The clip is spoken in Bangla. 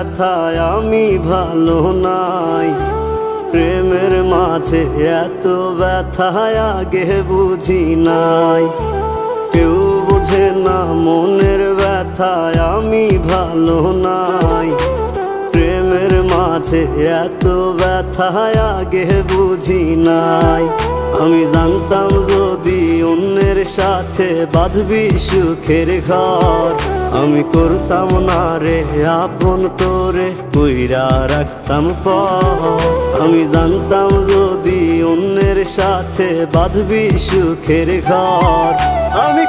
ব্যথায় আমি ভালো নাই। প্রেমের মাঝে এত ব্যথায় আগে বুঝি নাই। কেউ বোঝে না মনের ব্যথায় আমি ভালো নাই। প্রেমের মাঝে এত ব্যথায় আগে বুঝি নাই। আমি জানতাম যদি অন্যের সাথে বাঁধবি সুখের ঘর, আমি করতাম না রে আপন তোরে কইরা রাখতাম পর। আমি জানতাম যদি অন্যের সাথে বাঁধবি সুখের ঘর, আমি